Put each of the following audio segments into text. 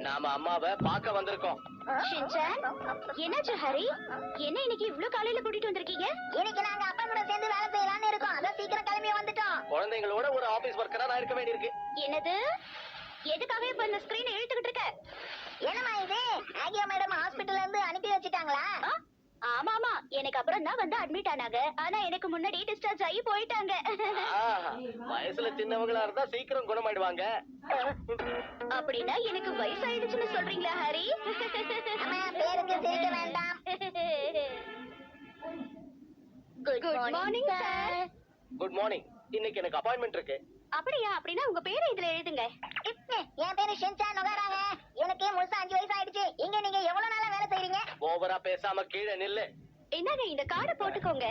நாம அம்மாவை பார்க்க வந்திருக்கோம். ஷின்சான், என்னாச்சு ஹரி? என்ன இன்னைக்கு இவ்ளோ காலையில கூட்டிட்டு வந்திருக்கீங்க? இன்னைக்கு நாங்க அப்பா கூட சேர்ந்து வேலை செய்யலாம்னு இருக்கோம். அதான் சீக்கிரம் கிளம்பி வந்துட்டோம். குழந்தைங்களோட ஒரு ஆபீஸ் ஒர்க்கரா நான் இருக்க வேண்டியிருக்கு. என்னது? எதுக்காக இப்ப இந்த ஸ்கிரீனை இழுத்துக்கிட்டு இருக்க? என்னம்மா இது? ஆகியா மேடம் ஹாஸ்பிடல்ல இருந்து அனுப்பி வச்சிட்டாங்களா? ஆமா ஆமா, எனக்கு அப்புறம் தான் வந்து அட்மிட் ஆனாங்க. ஆனா எனக்கு முன்னாடி டிஸ்சார்ஜ் ஆகி போயிட்டாங்க. வயசுல சின்னவங்களா இருந்தா சீக்கிரம் குணமாயிடுவாங்க. அப்படின்னா எனக்கு வயசாயிடுச்சுன்னு சொல்றீங்களா ஹரி? அம்மா பேருக்கு சிரிக்க வேண்டாம். Good morning sir. Good morning. இன்னைக்கு எனக்கு அப்பாயின்மெண்ட் இருக்கு. அப்படியா? அப்படின்னா உங்க பேரை இதுல எழுதுங்க. என் பேரு ஷின்சான் நொகாராங்க. எனக்கு முழுசா 5 வயசு ஆயிடுச்சு. இங்க நீங்க எவ்வளவு நாளா வேலை செய்றீங்க? ஓவரா பேசாம கீழே நில்லு. என்னங்க இந்த கார்டை போட்டுக்கோங்க.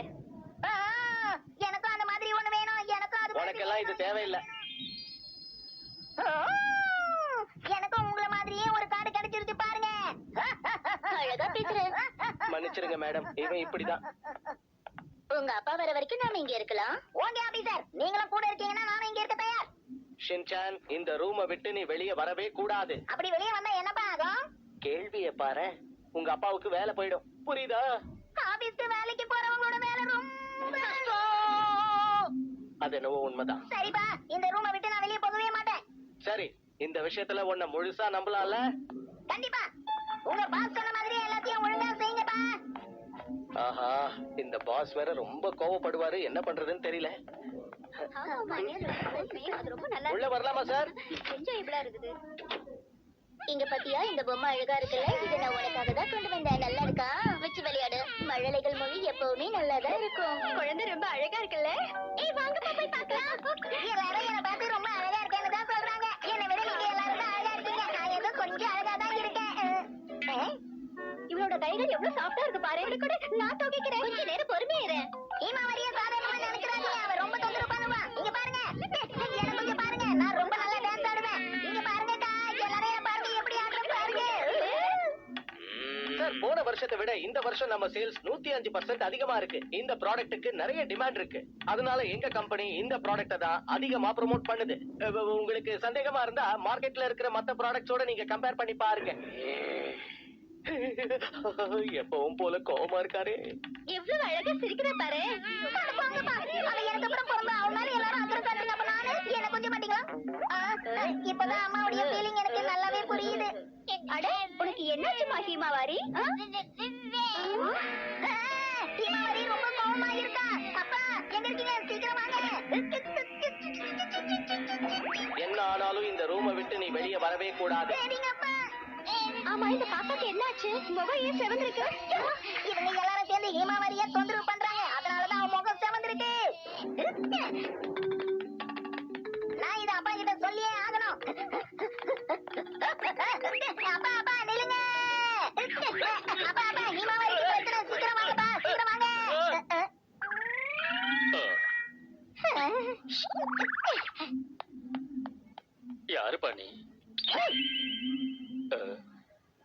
எனக்கும் அந்த மாதிரி ஒண்ணு வேணும். எனக்கும் அது உனக்கெல்லாம் இது தேவையில்லை. எனக்கும் உங்கள மாதிரியே ஒரு கார்டு கிடைச்சிருச்சு பாருங்க. அழகா பேசுறேன். மன்னிச்சிருங்க மேடம், இவன் இப்படிதான். உங்க அப்பா வர வரைக்கும் நாம இங்க இருக்கலாம். ஓகே ஆபீசர், நீங்களும் கூட இருக்கீங்கன்னா நானும் இங்க இருக்க தயார். ஷின்சான், இந்த ரூமை விட்டு நீ வெளியே வரவே கூடாது. அப்படி வெளியே வந்தா என்னப்பா ஆகும்? கேள்வியை பாரு, உங்க அப்பாவுக்கு வேலை போயிடும். புரியுதா? ஆபீஸ்க்கு வேலைக்கு போறவங்களோட வேலை ரொம்ப அது என்னவோ உண்மைதான். சரிப்பா, இந்த ரூமை விட்டு நான் வெளியே போகவே மாட்டேன். சரி, இந்த விஷயத்துல உன்னை முழுசா நம்பலாம்ல? கண்டிப்பா. உங்க பாஸ் சொன்ன மாதிரி எல்லாத்தையும் ஒழுங்கா செய்யுங்கப்பா. ஆஹா, இந்த பாஸ் வேற ரொம்ப கோவப்படுவாரு. என்ன பண்றதுன்னு தெரியல. அது ரொம்ப நல்லா உள்ள வரலாமா சார்? என்ஜாயபிளா இருக்குது. இங்க பாத்தியா, இந்த பொம்மை அழகா இருக்குல்ல? இது நான் உனக்காக தான் கொண்டு வந்தேன். நல்லா இருக்கா? வச்சு விளையாடு. மழலைகள் மொழி எப்பவுமே நல்லாதான் இருக்கும். குழந்தை ரொம்ப அழகா இருக்குல்ல? ஏய் வாங்கப்பா போய் பார்க்கலாம். எல்லாரும் என்ன பார்த்து ரொம்ப அழகா இருக்கேன்னு தான் சொல்றாங்க. என்னை விட நீங்க எல்லாரும் தான் அழகா இருக்கீங்க. நான் ஏதோ கொஞ்சம் அழகா தான் இருக்கேன். இவனோட கைகள் எவ்வளவு சாஃப்டா இருக்கு பாரு. இப்படி கூட நான் துவைக்கிறேன். கொஞ்ச நேரம் பொறுமையா இரு. ஈமா வரிய சாதாரணமா நினைக்கிறாங்க. அவ ரொம்ப தொந்தரவு பண்ணுவா. இங்க பாருங்க, என்ன கொஞ்சம் பாருங்க. நான் ரொம்ப நல்லா டான்ஸ் ஆடுவேன். இங்க பாருங்கக்கா, எல்லாரும் என்ன பாருங்க எப்படி ஆடுறேன் பாருங்க. சார், போன வருஷத்தை விட இந்த வருஷம் நம்ம சேல்ஸ் 105% அதிகமா இருக்கு. இந்த ப்ராடக்ட்டுக்கு நிறைய டிமாண்ட் இருக்கு. அதனால எங்க கம்பெனி இந்த ப்ராடக்ட்டை தான் அதிகமா ப்ரோமோட் பண்ணுது. உங்களுக்கு சந்தேகமா இருந்தா மார்க்கெட்ல இருக்கிற மத்த ப்ராடக்ட்ஸோட நீங்க கம்பேர் பண்ணி பாருங்க. எப்பவும் போல கோவமா இருக்காரு. எவ்வளவு அழகா சிரிக்கிற பாரு. போங்கப்பா, அவ எனக்கு அப்புறம் பிறந்தா. அவ மேல எல்லாரும் அக்கறை காட்டுங்க. அப்ப நானு என்ன கொஞ்சம் மாட்டீங்களா? இப்பதான் அம்மாவுடைய ஃபீலிங் எனக்கு நல்லாவே புரியுது. அட, உனக்கு என்னாச்சு ஹீமாவாரி? ஹீமாவாரி ரொம்ப கோவமா இருக்கா. அப்பா எங்க இருக்கீங்க? சீக்கிரம் வாங்க. என்ன ஆனாலும் இந்த ரூமை விட்டு நீ வெளியே வரவே கூடாது. சரிங்க அப்பா. ஆமா, இந்த பாப்பாக்கு என்னாச்சு? முகம் ஏன் செவந்திருக்கு? இவங்க எல்லாரும் சேர்ந்து ஹீமாவாரிய தொந்தரவு பண்றாங்க. அதனாலதான் அவன் முகம் செவந்திருக்கு. நான் இத அப்பா கிட்ட சொல்லியே ஆகணும். அப்பா அப்பா நில்லுங்க. அப்பா அப்பா ஹீமாவாரி பிரச்சனை. சீக்கிரம் வாங்கப்பா, சீக்கிரம் வாங்க. யாரு பண்ணி?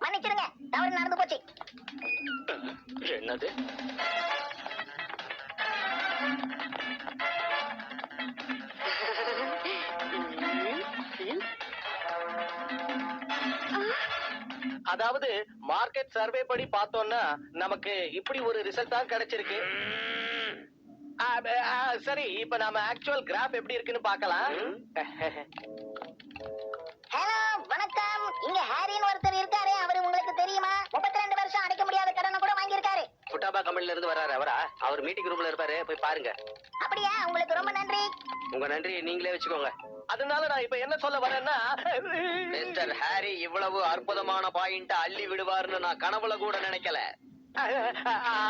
மன்னிச்சிருங்க, தவறு நடந்து போச்சு. என்னது? அதாவது மார்க்கெட் சர்வே படி பார்த்தோம்னா நமக்கு இப்படி ஒரு ரிசல்ட் தான் கிடைச்சிருக்கு. சரி, இப்ப நாம ஆக்சுவல் கிராஃப் எப்படி இருக்குன்னு பார்க்கலாம். ஹலோ, வணக்கம். இங்க ஹாரின்னு ஒருத்தர் இருக்காரு. அவரு உங்களுக்கு தெரியுமா? 32 வருஷம் அடைக்க முடியாத கடனை கூட வாங்கியிருக்காரு. குட்டாபா கம்பெனில இருந்து வராரு அவரா? அவர் மீட்டிங் ரூம்ல இருப்பாரு, போய் பாருங்க. அப்படியா? உங்களுக்கு ரொம்ப நன்றி. உங்க நன்றி நீங்களே வச்சுக்கோங்க. அதனால நான் இப்ப என்ன சொல்ல வரேன்னா, மிஸ்டர் ஹாரி இவ்வளவு அற்புதமான பாயிண்ட் அள்ளி விடுவார்னு நான் கனவுல கூட நினைக்கல.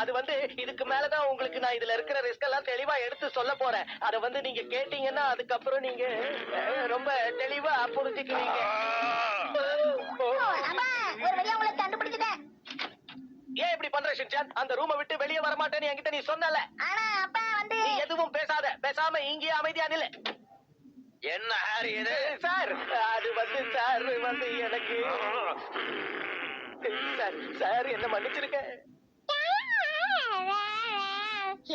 அது வந்து இதுக்கு மேலதான் உங்களுக்கு நான் இதுல இருக்கிற ரிஸ்க் எல்லாம் தெளிவா எடுத்து சொல்ல போறேன். அத வந்து நீங்க கேட்டீங்கன்னா அதுக்கப்புறம் நீங்க ரொம்ப தெளிவா புரிஞ்சுக்குவீங்க. அப்பா, ஒரு வழியா உங்களை கண்டுபிடிச்சிட்டேன். ஏன் இப்படி பண்ற ஷின்சான்? அந்த ரூமை விட்டு வெளியே வர மாட்டேன்னு என்கிட்ட நீ சொன்னல. ஆனா அப்பா வந்து நீ எதுவும் பேசாத, பேசாம இங்கேயே அமைதியா நில்லு. என்ன ஹாரி இது? சார், அது வந்து சார் வந்து எனக்கு சார் என்ன மன்னிச்சிருக்க.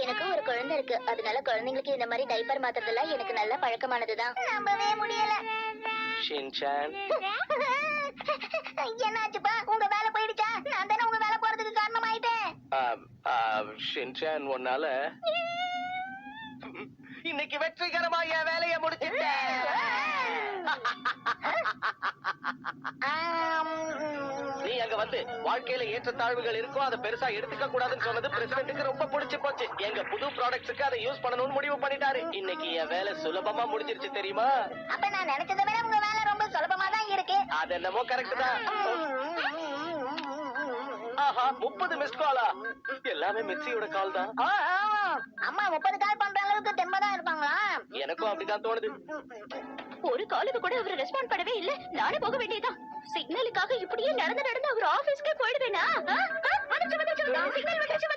எனக்கு ஒரு குழந்தை இருக்கு. அதனால குழந்தைங்களுக்கு இந்த மாதிரி டைப்பர் மாத்துறதெல்லாம் எனக்கு நல்ல பழக்கமானதுதான். நம்பவே முடியல. ஷின்சான், என்னாச்சுப்பா உங்க வேலை போயிடுச்சா? நான் தானே உங்க வேலை போறதுக்கு காரணமாயிட்டேன். ஷின்சான் உன்னால இன்னைக்கு வெற்றிகரமா என் வேலையை முடிச்சிட்டேன். நீ அங்க வந்து வாழ்க்கையில ஏற்றத்தாழ்வுகள் இருக்கும், அதை பெருசா எடுத்துக்க கூடாதுன்னு சொன்னது பிரசிடென்ட்டுக்கு ரொம்ப பிடிச்சு போச்சு. எங்க புது ப்ராடக்ட்ஸுக்கு அதை யூஸ் பண்ணணும்னு முடிவு பண்ணிட்டாரு. இன்னைக்கு என் வேலை சுலபமா முடிஞ்சிருச்சு தெரியுமா? அப்ப நான் நினைச்சதை விட உங்க வேலை ரொம்ப சுலபமா தான் இருக்கு. அது என்னமோ கரெக்ட் தான். ஆஹா, 30 மிஸ்ட் காலா? எல்லாமே மிக்ஸியோட கால் தான். அம்மா 30 கால் பண்ற அளவுக்கு தெம்பதான் இருப்பாங்களா? எனக்கும் அப்படிதான் தோணுது. ஒரு காலுக்கு கூட அவர் ரெஸ்பாண்ட் பண்ணவே இல்ல. நானே போக வேண்டியதுதான். சிக்னலுக்காக இப்படியே நடந்து நடந்து அவர் ஆபீஸ்க்கே போயிடுவேனா? வந்துச்சு சிக்னல் வந்துச்சு.